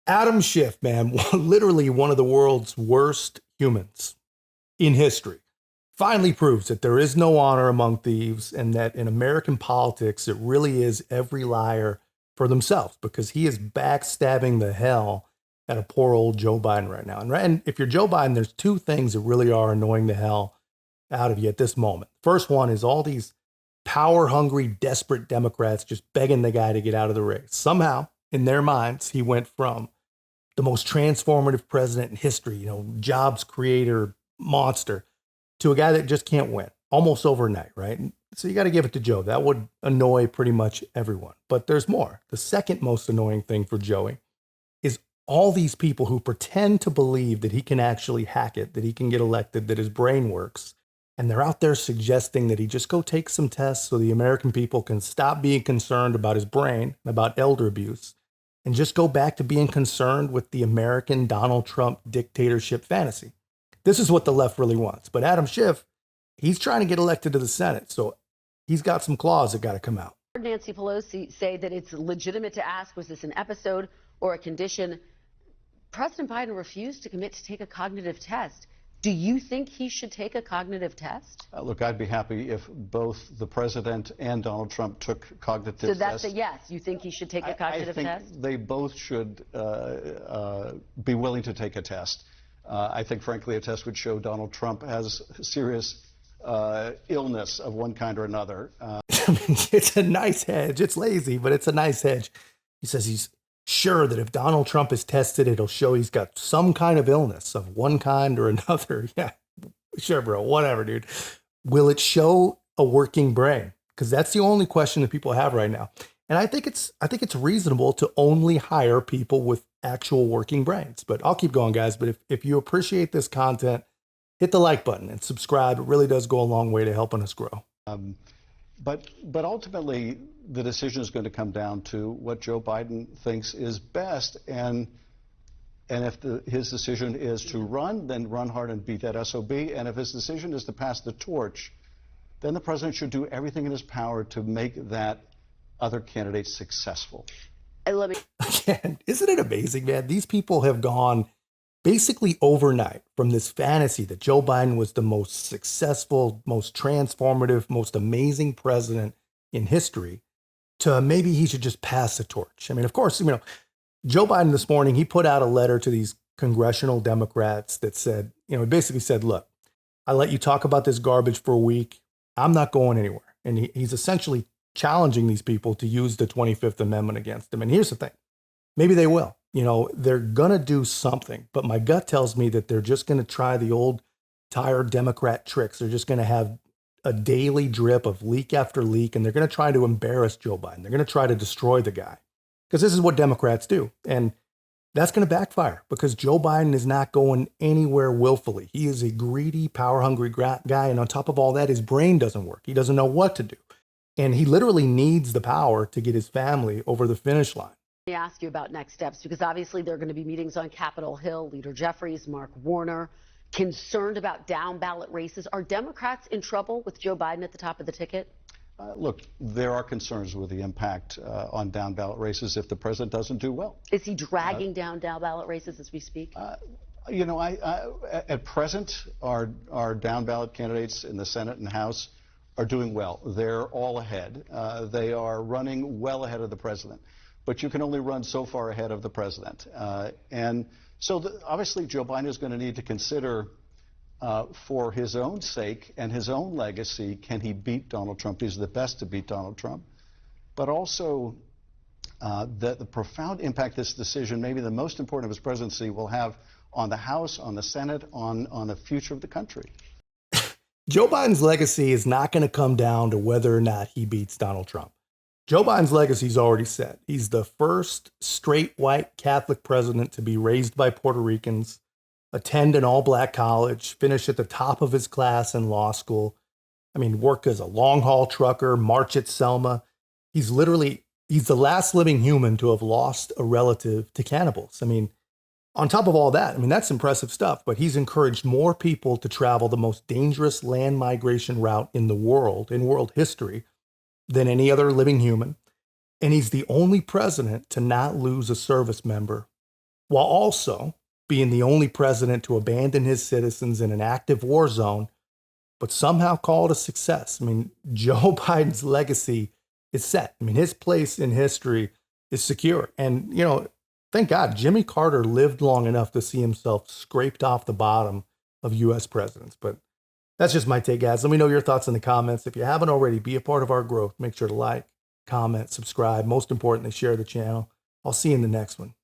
Adam Schiff, man, literally one of the world's worst humans in history, finally proves that there is no honor among thieves and that in American politics, it really is every liar for themselves because he is backstabbing the hell at a poor old Joe Biden right now. And if you're Joe Biden, there's two things that really are annoying the hell out of you at this moment. First one is all these power hungry, desperate Democrats just begging the guy to get out of the race. Somehow, in their minds, he went from the most transformative president in history, jobs creator, monster, to a guy that just can't win almost overnight, right? So you got to give it to Joe. That would annoy pretty much everyone. But there's more. The second most annoying thing for Joey is all these people who pretend to believe that he can actually hack it, that he can get elected, that his brain works. And they're out there suggesting that he just go take some tests so the American people can stop being concerned about his brain, about elder abuse, and just go back to being concerned with the American Donald Trump dictatorship fantasy. This is what the left really wants. But Adam Schiff, he's trying to get elected to the Senate. So he's got some claws that got to come out. Nancy Pelosi say that it's legitimate to ask, was this an episode or a condition? President Biden refused to commit to take a cognitive test. Do you think he should take a cognitive test? Look, I'd be happy if both the president and Donald Trump took cognitive tests. So that's a yes. You think he should take a cognitive test? I think they both should be willing to take a test. I think, frankly, a test would show Donald Trump has serious illness of one kind or another. It's a nice hedge. It's lazy, but it's a nice hedge. He says he's sure that if Donald Trump is tested, it'll show he's got some kind of illness of one kind or another. Yeah, sure, bro. Whatever, dude. Will it show a working brain? Because that's the only question that people have right now. And I think it's reasonable to only hire people with actual working brains. But I'll keep going, guys. But if you appreciate this content, hit the like button and subscribe. It really does go a long way to helping us grow. But ultimately, the decision is going to come down to what Joe Biden thinks is best. And if his decision is to run, then run hard and beat that SOB. And if his decision is to pass the torch, then the president should do everything in his power to make that other candidate successful. Again, isn't it amazing, man? These people have gone basically overnight from this fantasy that Joe Biden was the most successful, most transformative, most amazing president in history to maybe he should just pass the torch. I mean, of course, Joe Biden this morning, he put out a letter to these congressional Democrats that said, he basically said, look, I let you talk about this garbage for a week. I'm not going anywhere. And he's essentially challenging these people to use the 25th Amendment against him. And here's the thing. Maybe they will. They're going to do something. But my gut tells me that they're just going to try the old tired Democrat tricks. They're just going to have a daily drip of leak after leak. And they're going to try to embarrass Joe Biden. They're going to try to destroy the guy. Because this is what Democrats do. And that's going to backfire because Joe Biden is not going anywhere willfully. He is a greedy, power-hungry guy. And on top of all that, his brain doesn't work. He doesn't know what to do. And he literally needs the power to get his family over the finish line. Let me ask you about next steps, because obviously there are going to be meetings on Capitol Hill. Leader Jeffries, Mark Warner, concerned about down ballot races. Are Democrats in trouble with Joe Biden at the top of the ticket? Look, there are concerns with the impact on down ballot races if the president doesn't do well. Is he dragging down ballot races as we speak? At present, our down ballot candidates in the Senate and House are doing well. They're all ahead. They are running well ahead of the president. But you can only run so far ahead of the president. And so obviously Joe Biden is going to need to consider for his own sake and his own legacy, can he beat Donald Trump? He's the best to beat Donald Trump. But also the profound impact this decision, maybe the most important of his presidency, will have on the House, on the Senate, on the future of the country. Joe Biden's legacy is not going to come down to whether or not he beats Donald Trump. Joe Biden's legacy is already set. He's the first straight white Catholic president to be raised by Puerto Ricans, attend an all-black college, finish at the top of his class in law school. Work as a long-haul trucker, march at Selma. He's the last living human to have lost a relative to cannibals. On top of all that, that's impressive stuff, but he's encouraged more people to travel the most dangerous land migration route in world history, than any other living human. And he's the only president to not lose a service member while also being the only president to abandon his citizens in an active war zone, but somehow call it a success. I mean, Joe Biden's legacy is set. I mean, his place in history is secure. And, thank God Jimmy Carter lived long enough to see himself scraped off the bottom of U.S. presidents. But that's just my take, guys. Let me know your thoughts in the comments. If you haven't already, be a part of our growth. Make sure to like, comment, subscribe. Most importantly, share the channel. I'll see you in the next one.